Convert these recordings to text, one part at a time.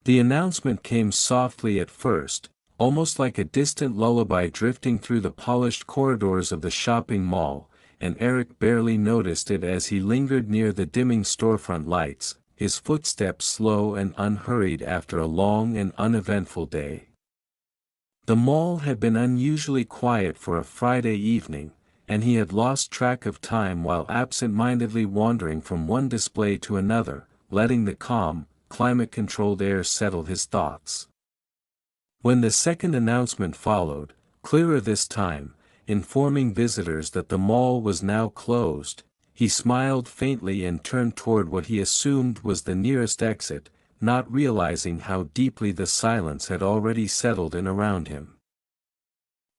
The announcement came softly at first, almost like a distant lullaby drifting through the polished corridors of the shopping mall, and Eric barely noticed it as he lingered near the dimming storefront lights, his footsteps slow and unhurried after a long and uneventful day. The mall had been unusually quiet for a Friday evening, and he had lost track of time while absent-mindedly wandering from one display to another, letting the calm, climate-controlled air settle his thoughts. When the second announcement followed, clearer this time, informing visitors that the mall was now closed, he smiled faintly and turned toward what he assumed was the nearest exit, not realizing how deeply the silence had already settled in around him.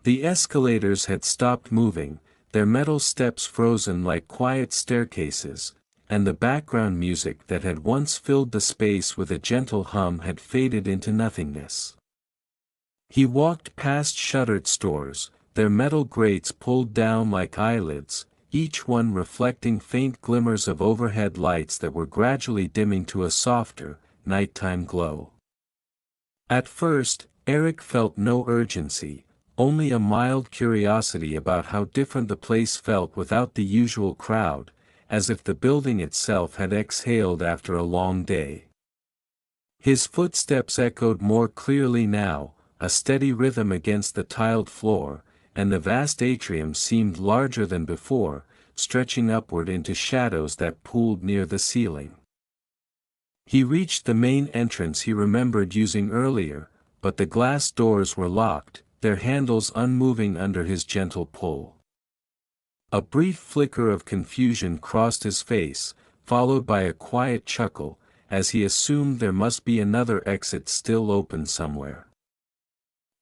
The escalators had stopped moving, their metal steps frozen like quiet staircases, and the background music that had once filled the space with a gentle hum had faded into nothingness. He walked past shuttered stores, their metal grates pulled down like eyelids, each one reflecting faint glimmers of overhead lights that were gradually dimming to a softer, nighttime glow. At first, Eric felt no urgency, only a mild curiosity about how different the place felt without the usual crowd, as if the building itself had exhaled after a long day. His footsteps echoed more clearly now, a steady rhythm against the tiled floor, and the vast atrium seemed larger than before, stretching upward into shadows that pooled near the ceiling. He reached the main entrance he remembered using earlier, but the glass doors were locked, their handles unmoving under his gentle pull. A brief flicker of confusion crossed his face, followed by a quiet chuckle, as he assumed there must be another exit still open somewhere.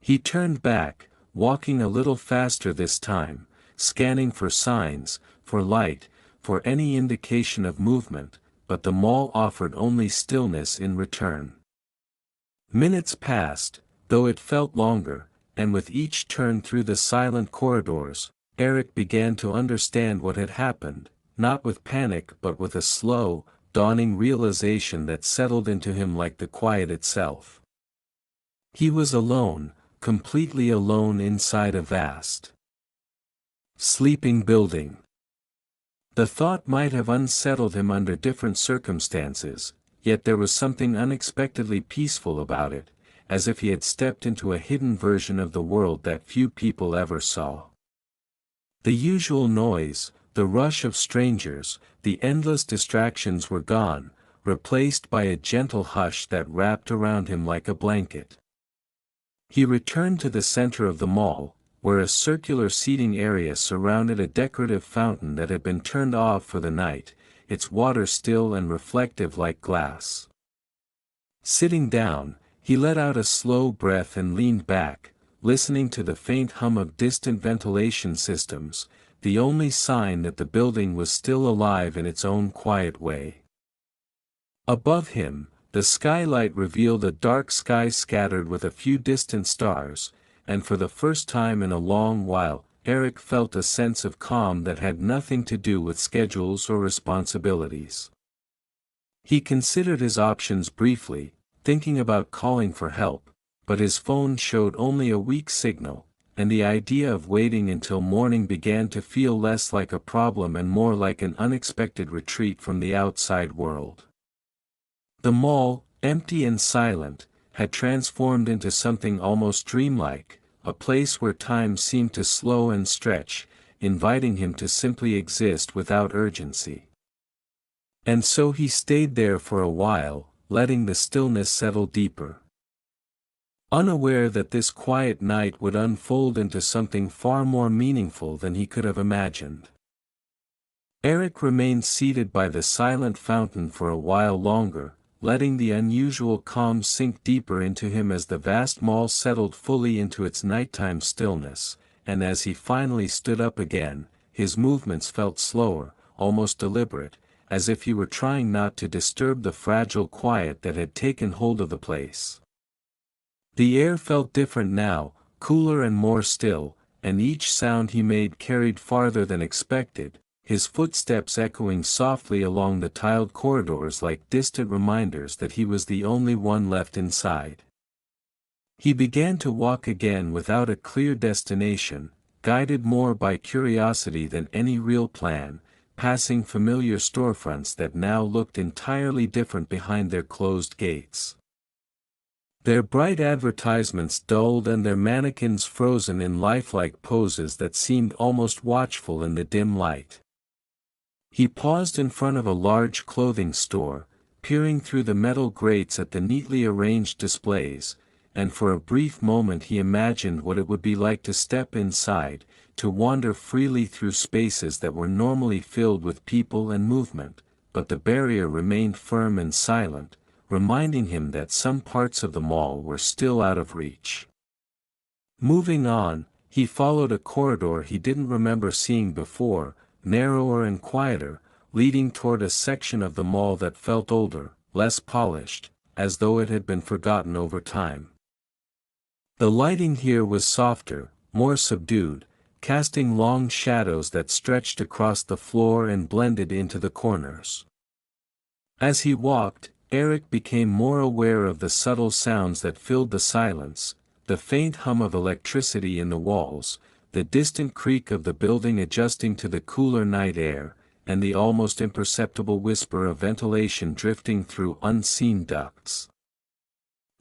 He turned back, walking a little faster this time, scanning for signs, for light, for any indication of movement, but the mall offered only stillness in return. Minutes passed, though it felt longer, and with each turn through the silent corridors, Eric began to understand what had happened, not with panic but with a slow, dawning realization that settled into him like the quiet itself. He was alone, completely alone inside a vast, sleeping building. The thought might have unsettled him under different circumstances, yet there was something unexpectedly peaceful about it, as if he had stepped into a hidden version of the world that few people ever saw. The usual noise, the rush of strangers, the endless distractions were gone, replaced by a gentle hush that wrapped around him like a blanket. He returned to the center of the mall, where a circular seating area surrounded a decorative fountain that had been turned off for the night, its water still and reflective like glass. Sitting down, he let out a slow breath and leaned back, listening to the faint hum of distant ventilation systems, the only sign that the building was still alive in its own quiet way. Above him, the skylight revealed a dark sky scattered with a few distant stars, and for the first time in a long while, Eric felt a sense of calm that had nothing to do with schedules or responsibilities. He considered his options briefly, thinking about calling for help, but his phone showed only a weak signal, and the idea of waiting until morning began to feel less like a problem and more like an unexpected retreat from the outside world. The mall, empty and silent, had transformed into something almost dreamlike, a place where time seemed to slow and stretch, inviting him to simply exist without urgency. And so he stayed there for a while, letting the stillness settle deeper, unaware that this quiet night would unfold into something far more meaningful than he could have imagined. Eric remained seated by the silent fountain for a while longer, letting the unusual calm sink deeper into him as the vast mall settled fully into its nighttime stillness, and as he finally stood up again, his movements felt slower, almost deliberate, as if he were trying not to disturb the fragile quiet that had taken hold of the place. The air felt different now, cooler and more still, and each sound he made carried farther than expected, his footsteps echoing softly along the tiled corridors like distant reminders that he was the only one left inside. He began to walk again without a clear destination, guided more by curiosity than any real plan, passing familiar storefronts that now looked entirely different behind their closed gates. Their bright advertisements dulled and their mannequins frozen in lifelike poses that seemed almost watchful in the dim light. He paused in front of a large clothing store, peering through the metal grates at the neatly arranged displays, and for a brief moment he imagined what it would be like to step inside, to wander freely through spaces that were normally filled with people and movement, but the barrier remained firm and silent, reminding him that some parts of the mall were still out of reach. Moving on, he followed a corridor he didn't remember seeing before, narrower and quieter, leading toward a section of the mall that felt older, less polished, as though it had been forgotten over time. The lighting here was softer, more subdued, casting long shadows that stretched across the floor and blended into the corners. As he walked, Eric became more aware of the subtle sounds that filled the silence, the faint hum of electricity in the walls, the distant creak of the building adjusting to the cooler night air, and the almost imperceptible whisper of ventilation drifting through unseen ducts.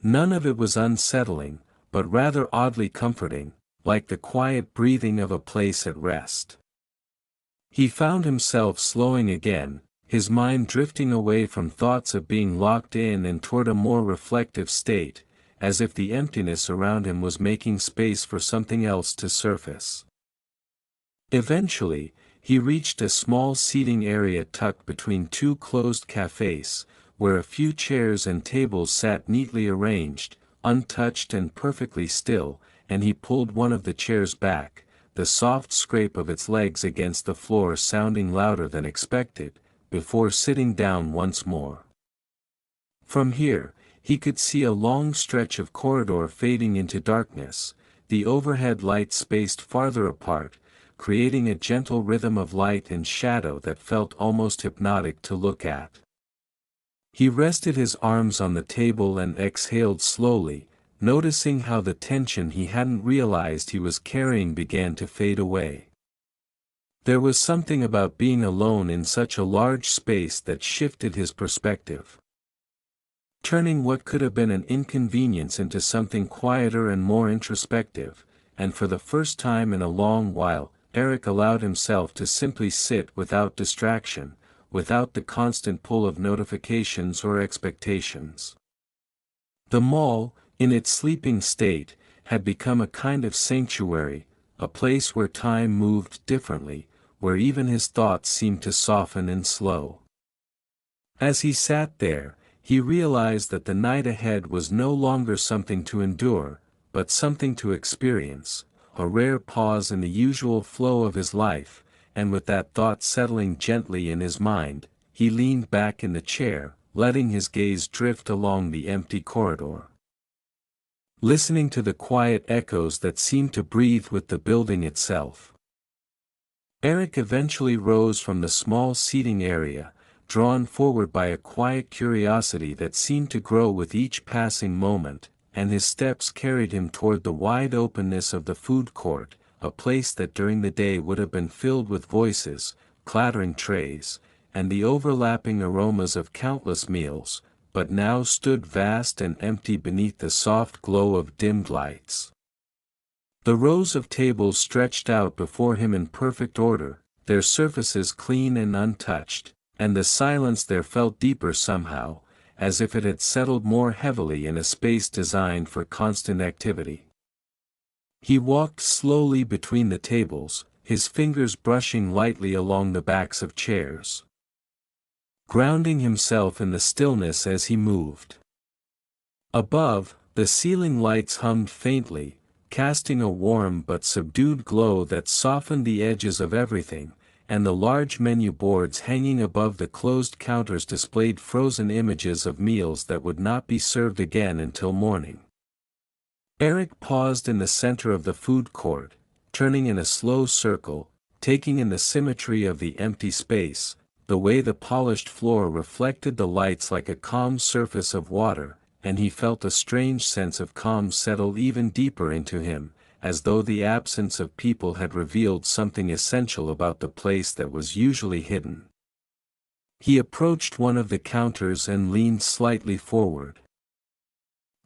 None of it was unsettling, but rather oddly comforting, like the quiet breathing of a place at rest. He found himself slowing again, his mind drifting away from thoughts of being locked in and toward a more reflective state, as if the emptiness around him was making space for something else to surface. Eventually, he reached a small seating area tucked between two closed cafes, where a few chairs and tables sat neatly arranged, untouched and perfectly still, and he pulled one of the chairs back, the soft scrape of its legs against the floor sounding louder than expected, before sitting down once more. From here, he could see a long stretch of corridor fading into darkness, the overhead lights spaced farther apart, creating a gentle rhythm of light and shadow that felt almost hypnotic to look at. He rested his arms on the table and exhaled slowly, noticing how the tension he hadn't realized he was carrying began to fade away. There was something about being alone in such a large space that shifted his perspective, turning what could have been an inconvenience into something quieter and more introspective, and for the first time in a long while, Eric allowed himself to simply sit without distraction, without the constant pull of notifications or expectations. The mall, in its sleeping state, had become a kind of sanctuary, a place where time moved differently, where even his thoughts seemed to soften and slow. As he sat there, he realized that the night ahead was no longer something to endure, but something to experience, a rare pause in the usual flow of his life, and with that thought settling gently in his mind, he leaned back in the chair, letting his gaze drift along the empty corridor, listening to the quiet echoes that seemed to breathe with the building itself. Eric eventually rose from the small seating area, drawn forward by a quiet curiosity that seemed to grow with each passing moment, and his steps carried him toward the wide openness of the food court, a place that during the day would have been filled with voices, clattering trays, and the overlapping aromas of countless meals, but now stood vast and empty beneath the soft glow of dimmed lights. The rows of tables stretched out before him in perfect order, their surfaces clean and untouched, and the silence there felt deeper somehow, as if it had settled more heavily in a space designed for constant activity. He walked slowly between the tables, his fingers brushing lightly along the backs of chairs, grounding himself in the stillness as he moved. Above, the ceiling lights hummed faintly, casting a warm but subdued glow that softened the edges of everything, and the large menu boards hanging above the closed counters displayed frozen images of meals that would not be served again until morning. Eric paused in the center of the food court, turning in a slow circle, taking in the symmetry of the empty space, the way the polished floor reflected the lights like a calm surface of water, and he felt a strange sense of calm settle even deeper into him, as though the absence of people had revealed something essential about the place that was usually hidden. He approached one of the counters and leaned slightly forward,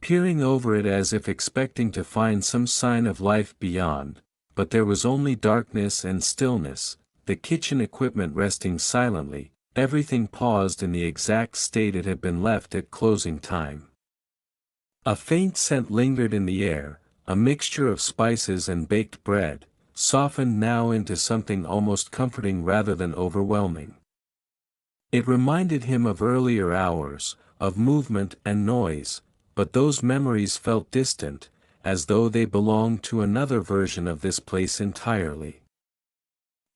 peering over it as if expecting to find some sign of life beyond, but there was only darkness and stillness, the kitchen equipment resting silently, everything paused in the exact state it had been left at closing time. A faint scent lingered in the air, a mixture of spices and baked bread, softened now into something almost comforting rather than overwhelming. It reminded him of earlier hours, of movement and noise, but those memories felt distant, as though they belonged to another version of this place entirely.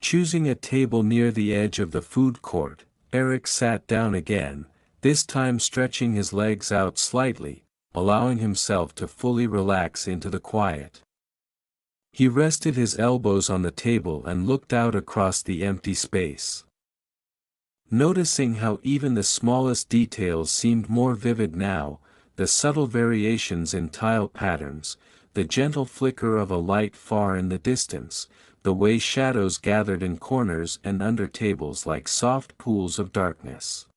Choosing a table near the edge of the food court, Eric sat down again, this time stretching his legs out slightly, allowing himself to fully relax into the quiet. He rested his elbows on the table and looked out across the empty space. Noticing how even the smallest details seemed more vivid now, the subtle variations in tile patterns, the gentle flicker of a light far in the distance, the way shadows gathered in corners and under tables like soft pools of darkness.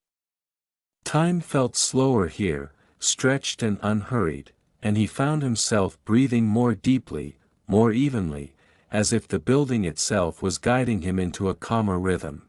Time felt slower here, stretched and unhurried, and he found himself breathing more deeply, more evenly, as if the building itself was guiding him into a calmer rhythm.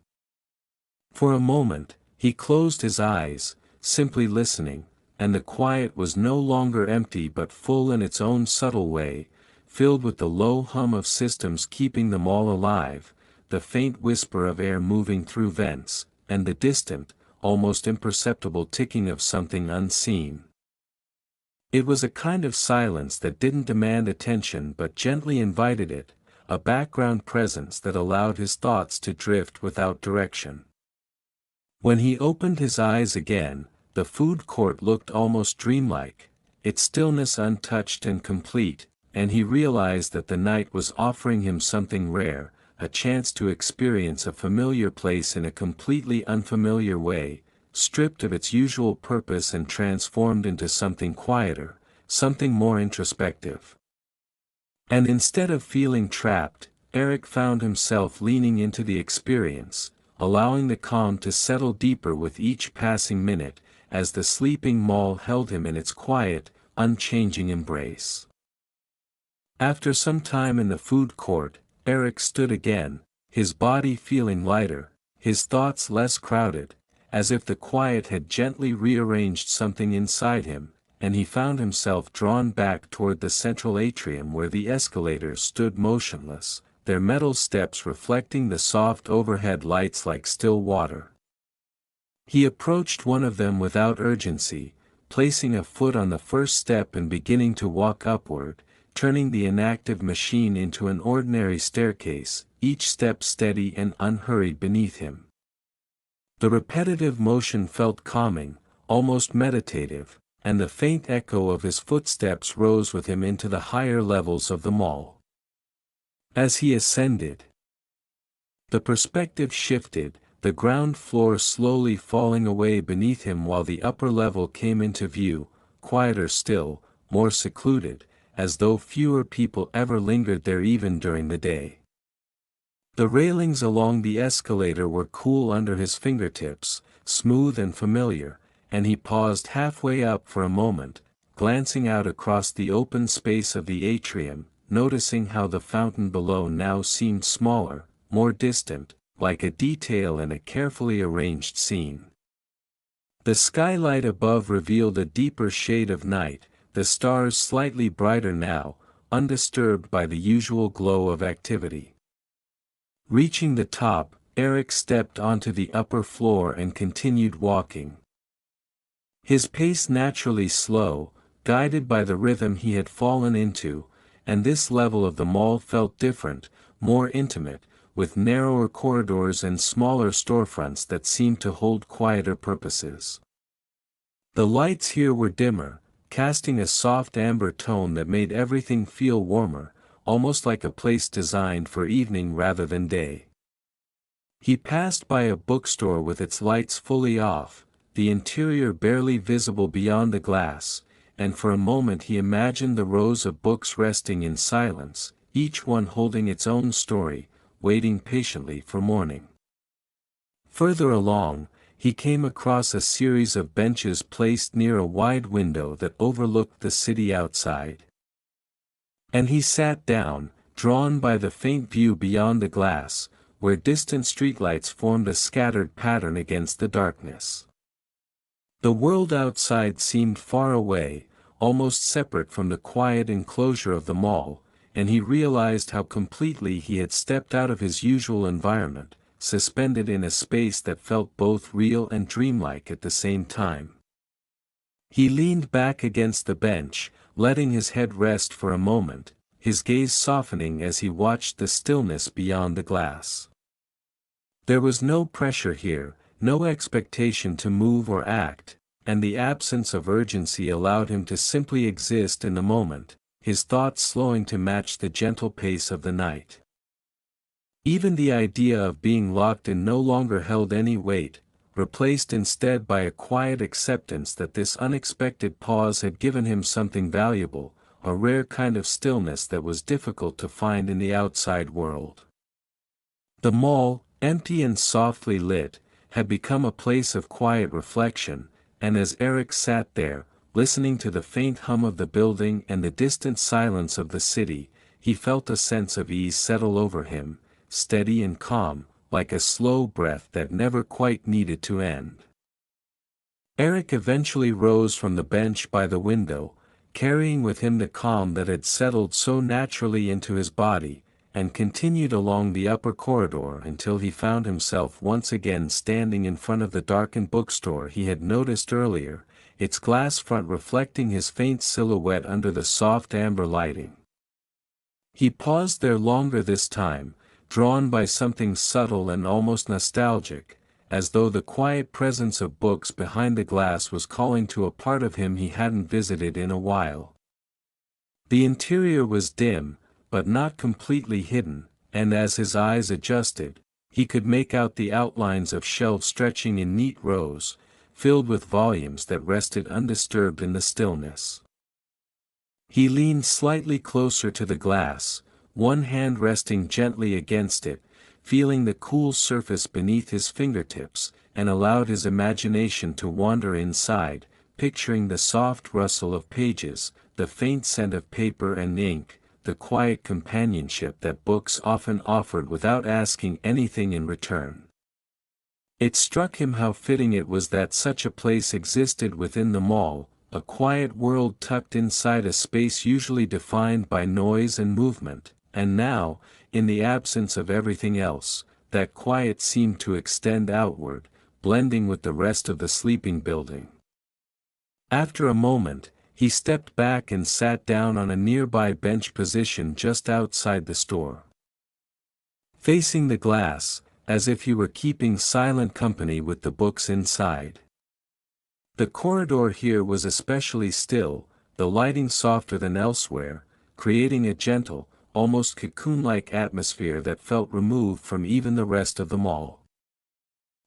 For a moment, he closed his eyes, simply listening, and the quiet was no longer empty but full in its own subtle way, filled with the low hum of systems keeping them all alive, the faint whisper of air moving through vents, and the distant, almost imperceptible ticking of something unseen. It was a kind of silence that didn't demand attention but gently invited it, a background presence that allowed his thoughts to drift without direction. When he opened his eyes again, the food court looked almost dreamlike, its stillness untouched and complete, and he realized that the night was offering him something rare, a chance to experience a familiar place in a completely unfamiliar way, stripped of its usual purpose and transformed into something quieter, something more introspective. And instead of feeling trapped, Eric found himself leaning into the experience, allowing the calm to settle deeper with each passing minute, as the sleeping mall held him in its quiet, unchanging embrace. After some time in the food court, Eric stood again, his body feeling lighter, his thoughts less crowded, as if the quiet had gently rearranged something inside him, and he found himself drawn back toward the central atrium where the escalators stood motionless, their metal steps reflecting the soft overhead lights like still water. He approached one of them without urgency, placing a foot on the first step and beginning to walk upward, turning the inactive machine into an ordinary staircase, each step steady and unhurried beneath him. The repetitive motion felt calming, almost meditative, and the faint echo of his footsteps rose with him into the higher levels of the mall. As he ascended, the perspective shifted, the ground floor slowly falling away beneath him while the upper level came into view, quieter still, more secluded, as though fewer people ever lingered there even during the day. The railings along the escalator were cool under his fingertips, smooth and familiar, and he paused halfway up for a moment, glancing out across the open space of the atrium, noticing how the fountain below now seemed smaller, more distant, like a detail in a carefully arranged scene. The skylight above revealed a deeper shade of night, the stars slightly brighter now, undisturbed by the usual glow of activity. Reaching the top, Eric stepped onto the upper floor and continued walking. His pace naturally slow, guided by the rhythm he had fallen into, and this level of the mall felt different, more intimate, with narrower corridors and smaller storefronts that seemed to hold quieter purposes. The lights here were dimmer, casting a soft amber tone that made everything feel warmer, almost like a place designed for evening rather than day. He passed by a bookstore with its lights fully off, the interior barely visible beyond the glass, and for a moment he imagined the rows of books resting in silence, each one holding its own story, waiting patiently for morning. Further along, he came across a series of benches placed near a wide window that overlooked the city outside. And he sat down, drawn by the faint view beyond the glass, where distant streetlights formed a scattered pattern against the darkness. The world outside seemed far away, almost separate from the quiet enclosure of the mall, and he realized how completely he had stepped out of his usual environment, suspended in a space that felt both real and dreamlike at the same time. He leaned back against the bench, letting his head rest for a moment, his gaze softening as he watched the stillness beyond the glass. There was no pressure here, no expectation to move or act, and the absence of urgency allowed him to simply exist in the moment, his thoughts slowing to match the gentle pace of the night. Even the idea of being locked in no longer held any weight, replaced instead by a quiet acceptance that this unexpected pause had given him something valuable, a rare kind of stillness that was difficult to find in the outside world. The mall, empty and softly lit, had become a place of quiet reflection, and as Eric sat there, listening to the faint hum of the building and the distant silence of the city, he felt a sense of ease settle over him, steady and calm, like a slow breath that never quite needed to end. Eric eventually rose from the bench by the window, carrying with him the calm that had settled so naturally into his body, and continued along the upper corridor until he found himself once again standing in front of the darkened bookstore he had noticed earlier, its glass front reflecting his faint silhouette under the soft amber lighting. He paused there longer this time, drawn by something subtle and almost nostalgic, as though the quiet presence of books behind the glass was calling to a part of him he hadn't visited in a while. The interior was dim, but not completely hidden, and as his eyes adjusted, he could make out the outlines of shelves stretching in neat rows, filled with volumes that rested undisturbed in the stillness. He leaned slightly closer to the glass, one hand resting gently against it, feeling the cool surface beneath his fingertips, and allowed his imagination to wander inside, picturing the soft rustle of pages, the faint scent of paper and ink, the quiet companionship that books often offered without asking anything in return. It struck him how fitting it was that such a place existed within the mall, a quiet world tucked inside a space usually defined by noise and movement, and now, in the absence of everything else, that quiet seemed to extend outward, blending with the rest of the sleeping building. After a moment, he stepped back and sat down on a nearby bench position just outside the store. Facing the glass, as if he were keeping silent company with the books inside. The corridor here was especially still, the lighting softer than elsewhere, creating a gentle, almost cocoon-like atmosphere that felt removed from even the rest of the mall.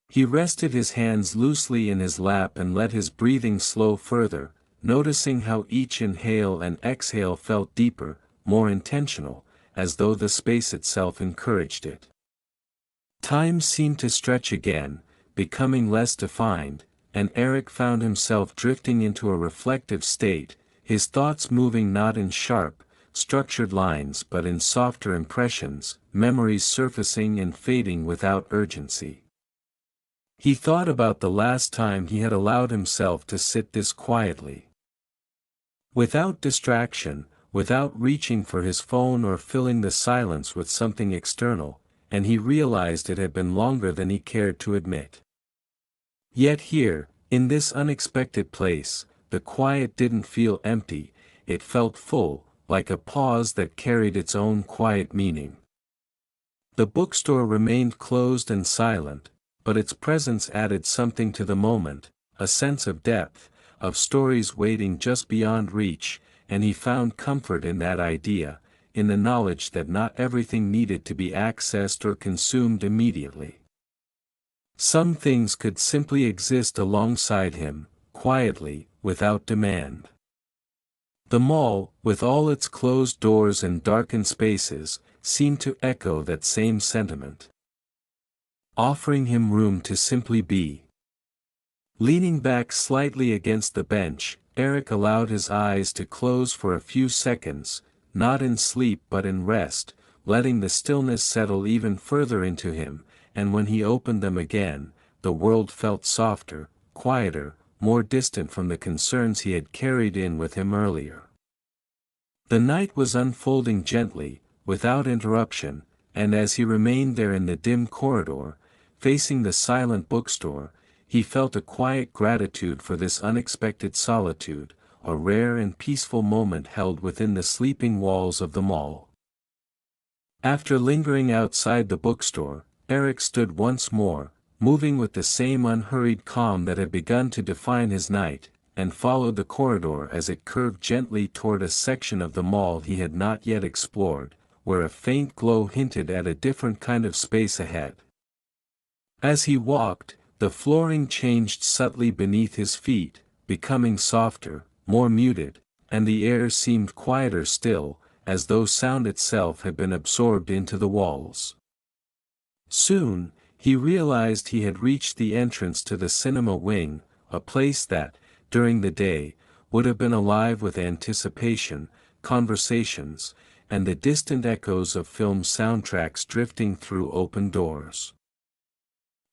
He rested his hands loosely in his lap and let his breathing slow further, noticing how each inhale and exhale felt deeper, more intentional, as though the space itself encouraged it. Time seemed to stretch again, becoming less defined, and Eric found himself drifting into a reflective state, his thoughts moving not in sharp, structured lines but in softer impressions, memories surfacing and fading without urgency. He thought about the last time he had allowed himself to sit this quietly. Without distraction, without reaching for his phone or filling the silence with something external, and he realized it had been longer than he cared to admit. Yet here, in this unexpected place, the quiet didn't feel empty, it felt full, like a pause that carried its own quiet meaning. The bookstore remained closed and silent, but its presence added something to the moment, a sense of depth, of stories waiting just beyond reach, and he found comfort in that idea, in the knowledge that not everything needed to be accessed or consumed immediately. Some things could simply exist alongside him, quietly, without demand. The mall, with all its closed doors and darkened spaces, seemed to echo that same sentiment, offering him room to simply be. Leaning back slightly against the bench, Eric allowed his eyes to close for a few seconds, not in sleep but in rest, letting the stillness settle even further into him, and when he opened them again, the world felt softer, quieter, more distant from the concerns he had carried in with him earlier. The night was unfolding gently, without interruption, and as he remained there in the dim corridor, facing the silent bookstore, he felt a quiet gratitude for this unexpected solitude, a rare and peaceful moment held within the sleeping walls of the mall. After lingering outside the bookstore, Eric stood once more, moving with the same unhurried calm that had begun to define his night, and followed the corridor as it curved gently toward a section of the mall he had not yet explored, where a faint glow hinted at a different kind of space ahead. As he walked, the flooring changed subtly beneath his feet, becoming softer, more muted, and the air seemed quieter still, as though sound itself had been absorbed into the walls. Soon, he realized he had reached the entrance to the cinema wing, a place that, during the day, would have been alive with anticipation, conversations, and the distant echoes of film soundtracks drifting through open doors.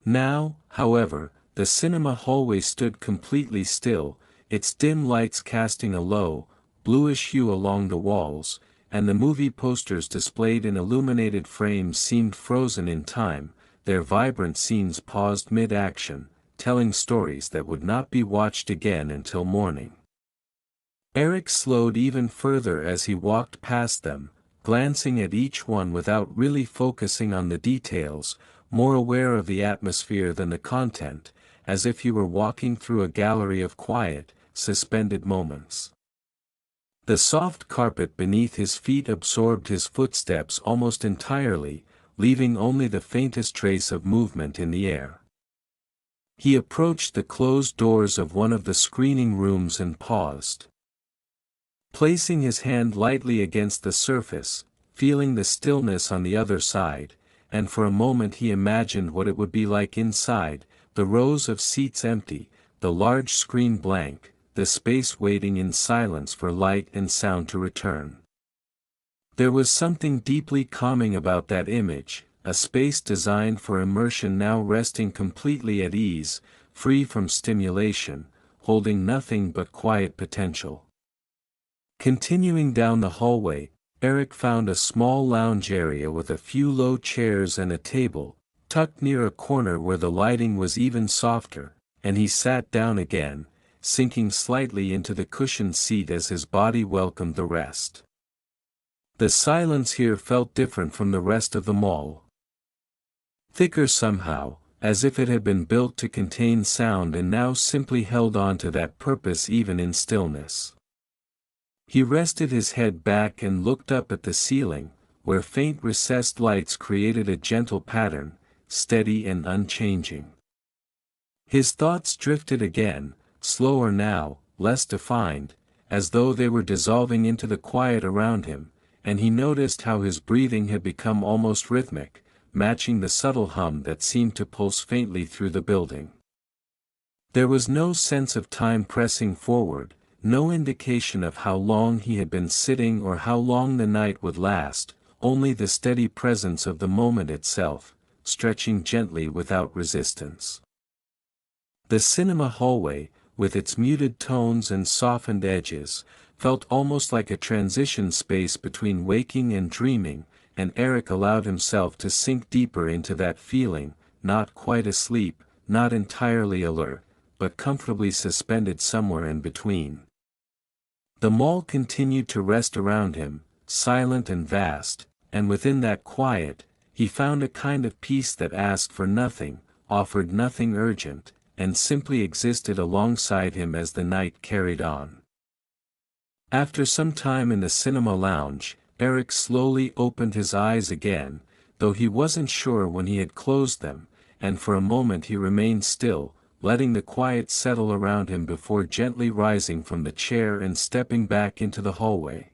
Now, however, the cinema hallway stood completely still, its dim lights casting a low, bluish hue along the walls, and the movie posters displayed in illuminated frames seemed frozen in time, their vibrant scenes paused mid-action, telling stories that would not be watched again until morning. Eric slowed even further as he walked past them, glancing at each one without really focusing on the details, more aware of the atmosphere than the content, as if he were walking through a gallery of quiet, suspended moments. The soft carpet beneath his feet absorbed his footsteps almost entirely, leaving only the faintest trace of movement in the air. He approached the closed doors of one of the screening rooms and paused. Placing his hand lightly against the surface, feeling the stillness on the other side, and for a moment he imagined what it would be like inside, the rows of seats empty, the large screen blank, the space waiting in silence for light and sound to return. There was something deeply calming about that image, a space designed for immersion now resting completely at ease, free from stimulation, holding nothing but quiet potential. Continuing down the hallway, Eric found a small lounge area with a few low chairs and a table, tucked near a corner where the lighting was even softer, and he sat down again, sinking slightly into the cushioned seat as his body welcomed the rest. The silence here felt different from the rest of the mall. Thicker somehow, as if it had been built to contain sound and now simply held on to that purpose even in stillness. He rested his head back and looked up at the ceiling, where faint recessed lights created a gentle pattern, steady and unchanging. His thoughts drifted again, slower now, less defined, as though they were dissolving into the quiet around him, and he noticed how his breathing had become almost rhythmic, matching the subtle hum that seemed to pulse faintly through the building. There was no sense of time pressing forward, no indication of how long he had been sitting or how long the night would last, only the steady presence of the moment itself, stretching gently without resistance. The cinema hallway, with its muted tones and softened edges, felt almost like a transition space between waking and dreaming, and Eric allowed himself to sink deeper into that feeling, not quite asleep, not entirely alert, but comfortably suspended somewhere in between. The mall continued to rest around him, silent and vast, and within that quiet, he found a kind of peace that asked for nothing, offered nothing urgent, and simply existed alongside him as the night carried on. After some time in the cinema lounge, Eric slowly opened his eyes again, though he wasn't sure when he had closed them, and for a moment he remained still, letting the quiet settle around him before gently rising from the chair and stepping back into the hallway.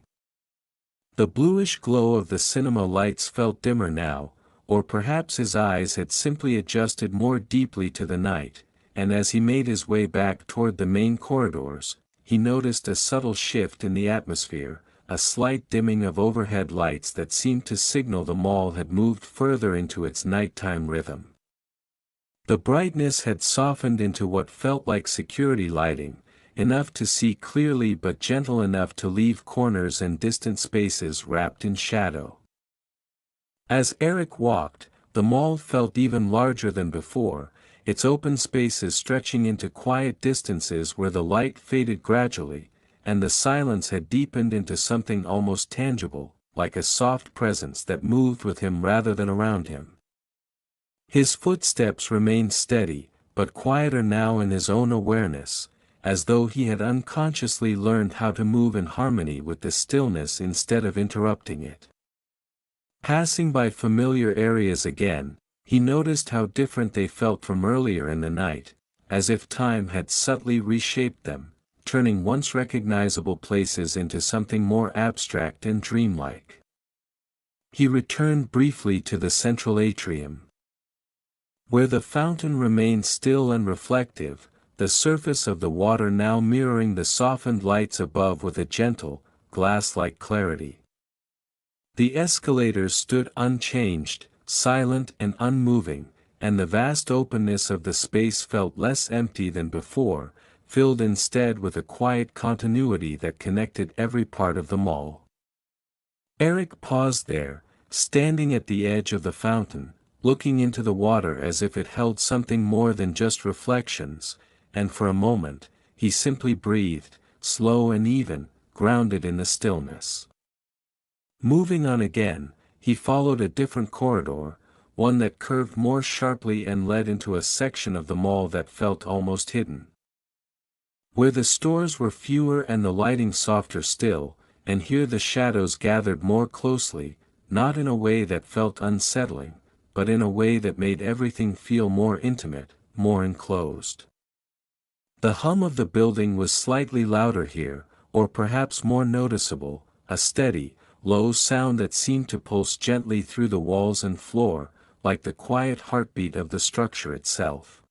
The bluish glow of the cinema lights felt dimmer now, or perhaps his eyes had simply adjusted more deeply to the night, and as he made his way back toward the main corridors, he noticed a subtle shift in the atmosphere, a slight dimming of overhead lights that seemed to signal the mall had moved further into its nighttime rhythm. The brightness had softened into what felt like security lighting, enough to see clearly but gentle enough to leave corners and distant spaces wrapped in shadow. As Eric walked, the mall felt even larger than before, its open spaces stretching into quiet distances where the light faded gradually, and the silence had deepened into something almost tangible, like a soft presence that moved with him rather than around him. His footsteps remained steady, but quieter now in his own awareness, as though he had unconsciously learned how to move in harmony with the stillness instead of interrupting it. Passing by familiar areas again, he noticed how different they felt from earlier in the night, as if time had subtly reshaped them, turning once recognizable places into something more abstract and dreamlike. He returned briefly to the central atrium, where the fountain remained still and reflective, the surface of the water now mirroring the softened lights above with a gentle, glass-like clarity. The escalators stood unchanged, silent and unmoving, and the vast openness of the space felt less empty than before, filled instead with a quiet continuity that connected every part of the mall. Eric paused there, standing at the edge of the fountain, looking into the water as if it held something more than just reflections, and for a moment, he simply breathed, slow and even, grounded in the stillness. Moving on again, he followed a different corridor, one that curved more sharply and led into a section of the mall that felt almost hidden, where the stores were fewer and the lighting softer still, and here the shadows gathered more closely, not in a way that felt unsettling, but in a way that made everything feel more intimate, more enclosed. The hum of the building was slightly louder here, or perhaps more noticeable, a steady, low sound that seemed to pulse gently through the walls and floor, like the quiet heartbeat of the structure itself.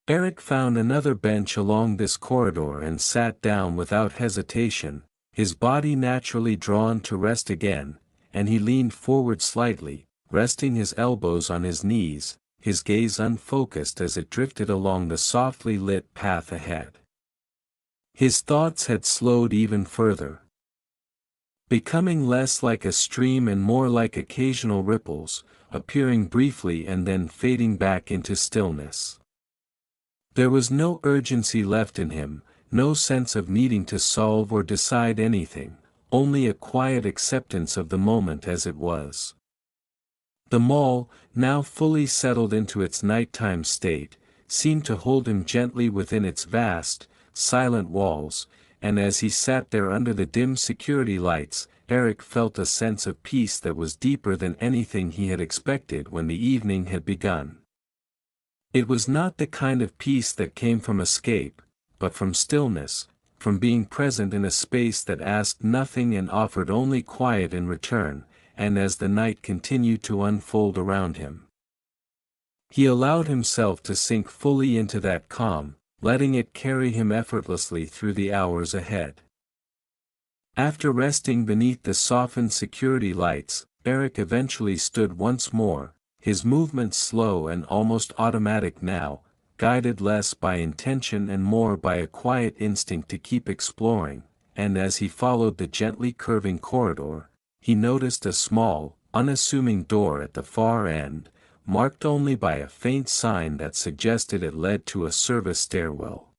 Eric found another bench along this corridor and sat down without hesitation, his body naturally drawn to rest again, and he leaned forward slightly, resting his elbows on his knees, his gaze unfocused as it drifted along the softly lit path ahead. His thoughts had slowed even further, becoming less like a stream and more like occasional ripples, appearing briefly and then fading back into stillness. There was no urgency left in him, no sense of needing to solve or decide anything, only a quiet acceptance of the moment as it was. The mall, now fully settled into its nighttime state, seemed to hold him gently within its vast, silent walls, and as he sat there under the dim security lights, Eric felt a sense of peace that was deeper than anything he had expected when the evening had begun. It was not the kind of peace that came from escape, but from stillness, from being present in a space that asked nothing and offered only quiet in return, and as the night continued to unfold around him, he allowed himself to sink fully into that calm, letting it carry him effortlessly through the hours ahead. After resting beneath the softened security lights, Eric eventually stood once more, his movements slow and almost automatic now, guided less by intention and more by a quiet instinct to keep exploring, and as he followed the gently curving corridor, he noticed a small, unassuming door at the far end, marked only by a faint sign that suggested it led to a service stairwell.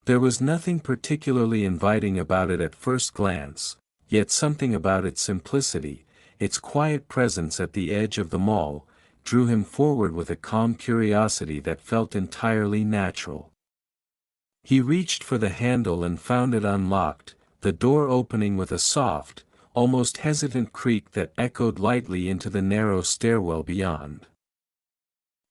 There was nothing particularly inviting about it at first glance, yet something about its simplicity, its quiet presence at the edge of the mall, drew him forward with a calm curiosity that felt entirely natural. He reached for the handle and found it unlocked, the door opening with a soft, almost hesitant creak that echoed lightly into the narrow stairwell beyond.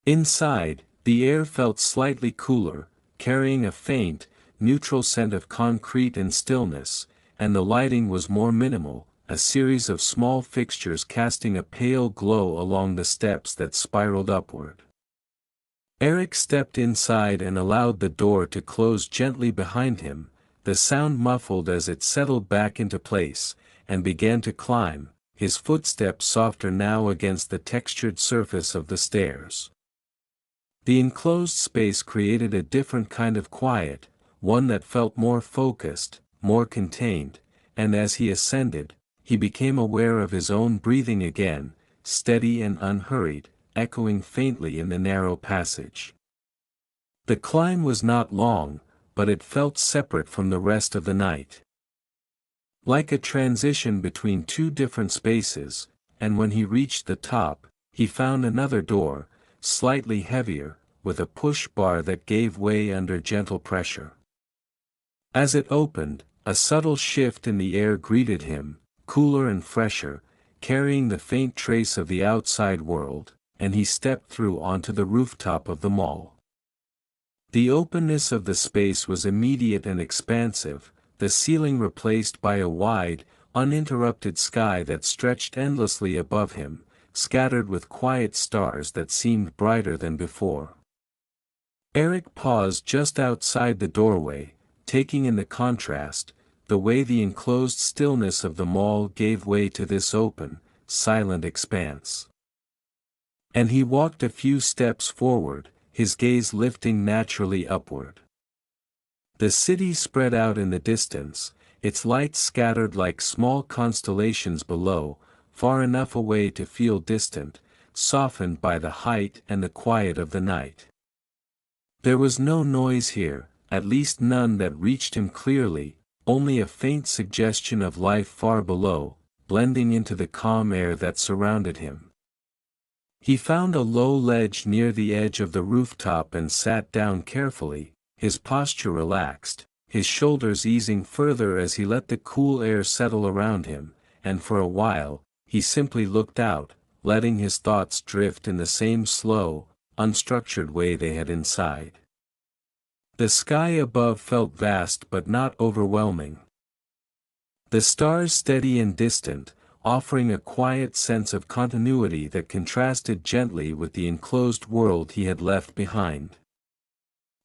Inside, the air felt slightly cooler, carrying a faint, neutral scent of concrete and stillness, and the lighting was more minimal, a series of small fixtures casting a pale glow along the steps that spiraled upward. Eric stepped inside and allowed the door to close gently behind him, the sound muffled as it settled back into place, and began to climb, his footsteps softer now against the textured surface of the stairs. The enclosed space created a different kind of quiet, one that felt more focused, more contained, and as he ascended, he became aware of his own breathing again, steady and unhurried, echoing faintly in the narrow passage. The climb was not long, but it felt separate from the rest of the night. Like a transition between two different spaces, and when he reached the top, he found another door, slightly heavier, with a push bar that gave way under gentle pressure. As it opened, a subtle shift in the air greeted him, cooler and fresher, carrying the faint trace of the outside world, and he stepped through onto the rooftop of the mall. The openness of the space was immediate and expansive, the ceiling replaced by a wide, uninterrupted sky that stretched endlessly above him, scattered with quiet stars that seemed brighter than before. Eric paused just outside the doorway, taking in the contrast, the way the enclosed stillness of the mall gave way to this open, silent expanse. And he walked a few steps forward, his gaze lifting naturally upward. The city spread out in the distance, its lights scattered like small constellations below, far enough away to feel distant, softened by the height and the quiet of the night. There was no noise here, at least none that reached him clearly, only a faint suggestion of life far below, blending into the calm air that surrounded him. He found a low ledge near the edge of the rooftop and sat down carefully, his posture relaxed, his shoulders easing further as he let the cool air settle around him, and for a while, he simply looked out, letting his thoughts drift in the same slow, unstructured way they had inside. The sky above felt vast but not overwhelming. The stars steady and distant, offering a quiet sense of continuity that contrasted gently with the enclosed world he had left behind.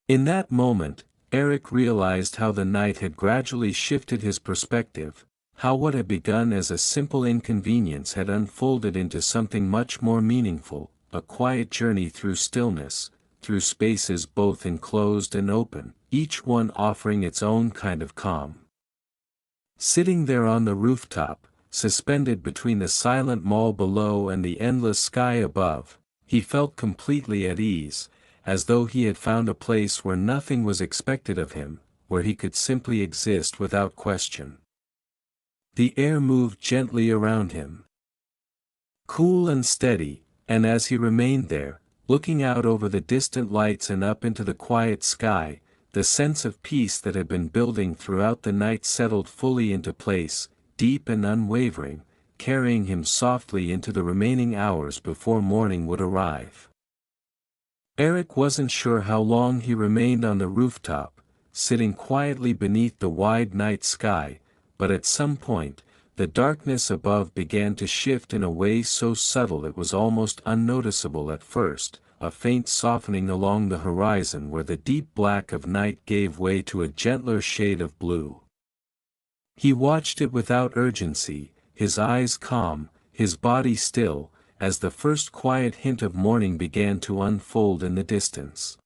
In that moment, Eric realized how the night had gradually shifted his perspective, how what had begun as a simple inconvenience had unfolded into something much more meaningful, a quiet journey through stillness, through spaces both enclosed and open, each one offering its own kind of calm. Sitting there on the rooftop, suspended between the silent mall below and the endless sky above, he felt completely at ease, as though he had found a place where nothing was expected of him, where he could simply exist without question. The air moved gently around him, cool and steady, and as he remained there, looking out over the distant lights and up into the quiet sky, the sense of peace that had been building throughout the night settled fully into place, deep and unwavering, carrying him softly into the remaining hours before morning would arrive. Eric wasn't sure how long he remained on the rooftop, sitting quietly beneath the wide night sky, but at some point, the darkness above began to shift in a way so subtle it was almost unnoticeable at first, a faint softening along the horizon where the deep black of night gave way to a gentler shade of blue. He watched it without urgency, his eyes calm, his body still, as the first quiet hint of morning began to unfold in the distance.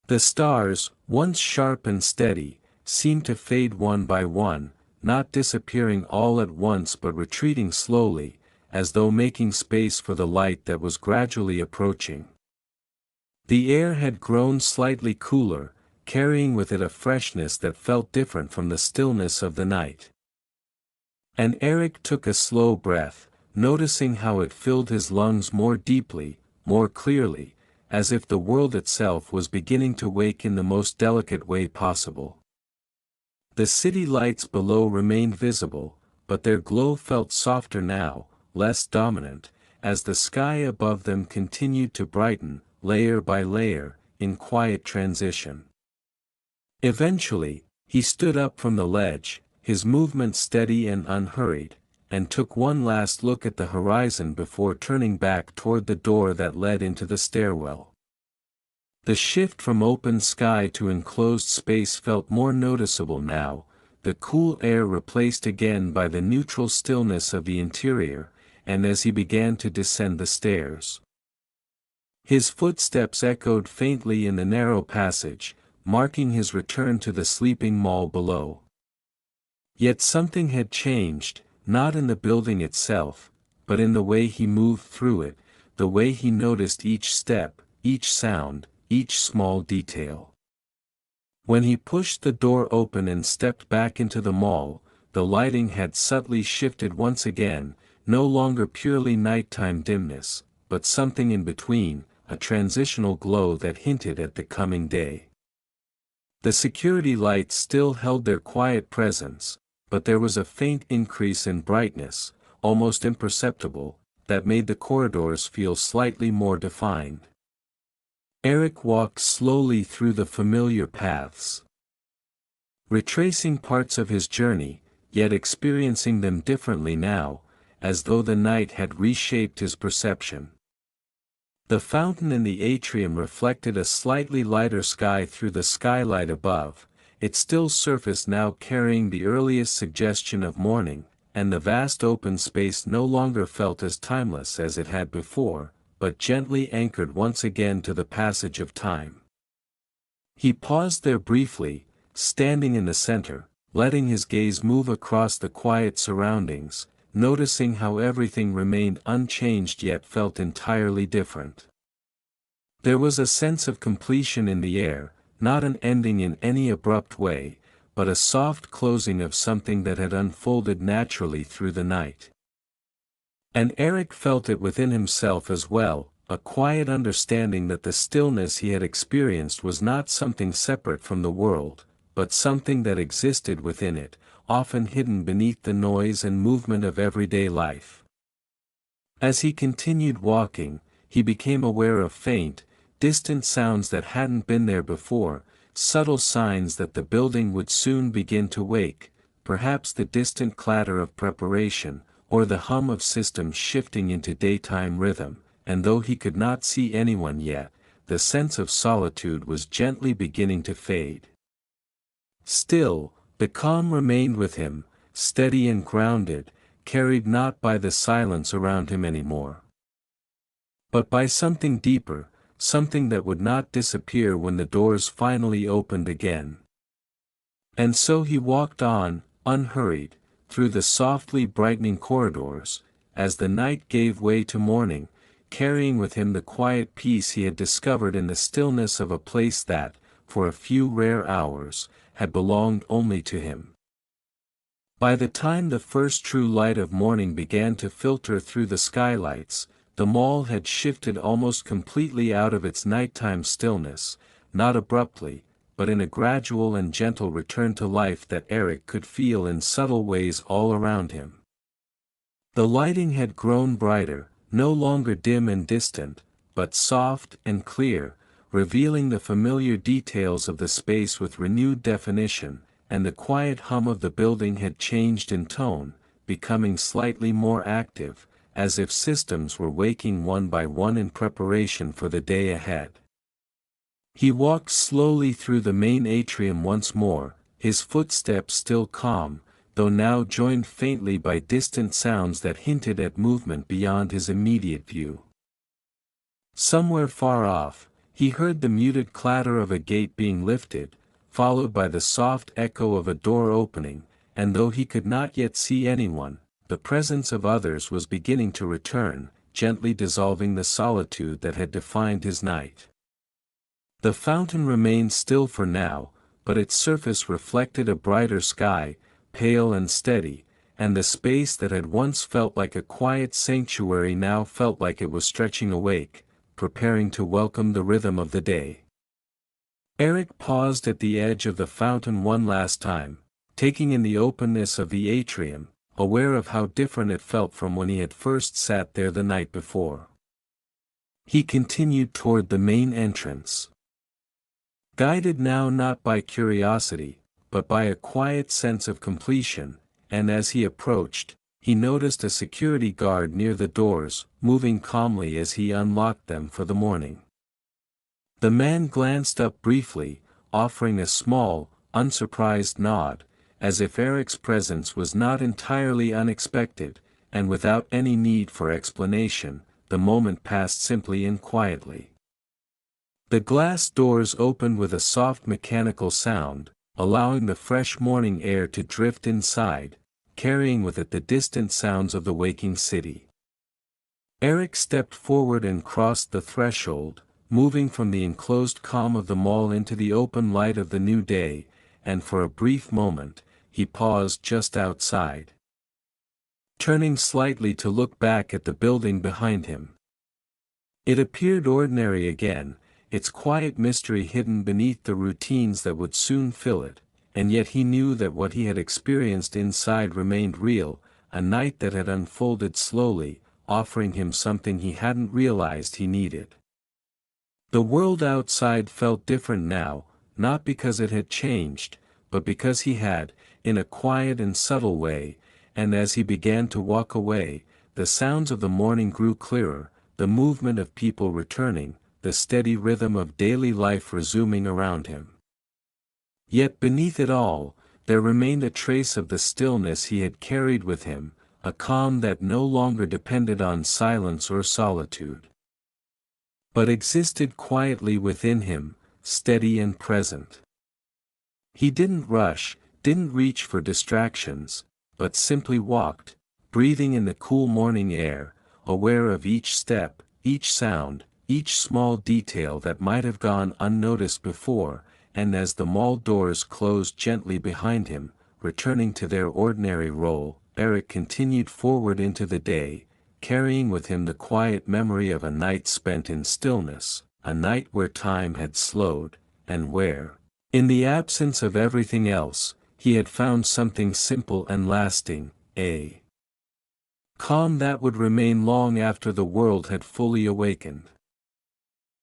The stars, once sharp and steady, seemed to fade one by one, not disappearing all at once but retreating slowly, as though making space for the light that was gradually approaching. The air had grown slightly cooler, carrying with it a freshness that felt different from the stillness of the night. And Eric took a slow breath, noticing how it filled his lungs more deeply, more clearly, as if the world itself was beginning to wake in the most delicate way possible. The city lights below remained visible, but their glow felt softer now, less dominant, as the sky above them continued to brighten, layer by layer, in quiet transition. Eventually, he stood up from the ledge, his movements steady and unhurried, and took one last look at the horizon before turning back toward the door that led into the stairwell. The shift from open sky to enclosed space felt more noticeable now, the cool air replaced again by the neutral stillness of the interior, and as he began to descend the stairs, his footsteps echoed faintly in the narrow passage, marking his return to the sleeping mall below. Yet something had changed, not in the building itself, but in the way he moved through it, the way he noticed each step, each sound, each small detail. When he pushed the door open and stepped back into the mall, the lighting had subtly shifted once again, no longer purely nighttime dimness, but something in between, a transitional glow that hinted at the coming day. The security lights still held their quiet presence, but there was a faint increase in brightness, almost imperceptible, that made the corridors feel slightly more defined. Eric walked slowly through the familiar paths, retracing parts of his journey, yet experiencing them differently now, as though the night had reshaped his perception. The fountain in the atrium reflected a slightly lighter sky through the skylight above, its still surface now carrying the earliest suggestion of morning, and the vast open space no longer felt as timeless as it had before, but gently anchored once again to the passage of time. He paused there briefly, standing in the center, letting his gaze move across the quiet surroundings, noticing how everything remained unchanged yet felt entirely different. There was a sense of completion in the air, not an ending in any abrupt way, but a soft closing of something that had unfolded naturally through the night. And Eric felt it within himself as well, a quiet understanding that the stillness he had experienced was not something separate from the world, but something that existed within it, often hidden beneath the noise and movement of everyday life. As he continued walking, he became aware of faint, distant sounds that hadn't been there before, subtle signs that the building would soon begin to wake, perhaps the distant clatter of preparation, or the hum of systems shifting into daytime rhythm, and though he could not see anyone yet, the sense of solitude was gently beginning to fade. Still, the calm remained with him, steady and grounded, carried not by the silence around him anymore, but by something deeper, something that would not disappear when the doors finally opened again. And so he walked on, unhurried, through the softly brightening corridors, as the night gave way to morning, carrying with him the quiet peace he had discovered in the stillness of a place that, for a few rare hours, had belonged only to him. By the time the first true light of morning began to filter through the skylights, the mall had shifted almost completely out of its nighttime stillness, not abruptly, but in a gradual and gentle return to life that Eric could feel in subtle ways all around him. The lighting had grown brighter, no longer dim and distant, but soft and clear, revealing the familiar details of the space with renewed definition, and the quiet hum of the building had changed in tone, becoming slightly more active, as if systems were waking one by one in preparation for the day ahead. He walked slowly through the main atrium once more, his footsteps still calm, though now joined faintly by distant sounds that hinted at movement beyond his immediate view. Somewhere far off, he heard the muted clatter of a gate being lifted, followed by the soft echo of a door opening, and though he could not yet see anyone, the presence of others was beginning to return, gently dissolving the solitude that had defined his night. The fountain remained still for now, but its surface reflected a brighter sky, pale and steady, and the space that had once felt like a quiet sanctuary now felt like it was stretching awake, preparing to welcome the rhythm of the day. Eric paused at the edge of the fountain one last time, taking in the openness of the atrium, aware of how different it felt from when he had first sat there the night before. He continued toward the main entrance. Guided now not by curiosity, but by a quiet sense of completion, and as he approached, he noticed a security guard near the doors, moving calmly as he unlocked them for the morning. The man glanced up briefly, offering a small, unsurprised nod, as if Eric's presence was not entirely unexpected, and without any need for explanation, the moment passed simply and quietly. The glass doors opened with a soft mechanical sound, allowing the fresh morning air to drift inside, carrying with it the distant sounds of the waking city. Eric stepped forward and crossed the threshold, moving from the enclosed calm of the mall into the open light of the new day, and for a brief moment, he paused just outside. Turning slightly to look back at the building behind him. It appeared ordinary again, its quiet mystery hidden beneath the routines that would soon fill it, and yet he knew that what he had experienced inside remained real, a night that had unfolded slowly, offering him something he hadn't realized he needed. The world outside felt different now, not because it had changed, but because he had, in a quiet and subtle way, and as he began to walk away, the sounds of the morning grew clearer, the movement of people returning, the steady rhythm of daily life resuming around him. Yet beneath it all, there remained a trace of the stillness he had carried with him, a calm that no longer depended on silence or solitude, but existed quietly within him, steady and present. He didn't rush, didn't reach for distractions, but simply walked, breathing in the cool morning air, aware of each step, each sound, each small detail that might have gone unnoticed before, and as the mall doors closed gently behind him, returning to their ordinary role, Eric continued forward into the day, carrying with him the quiet memory of a night spent in stillness, a night where time had slowed, and where, in the absence of everything else, he had found something simple and lasting, a calm that would remain long after the world had fully awakened.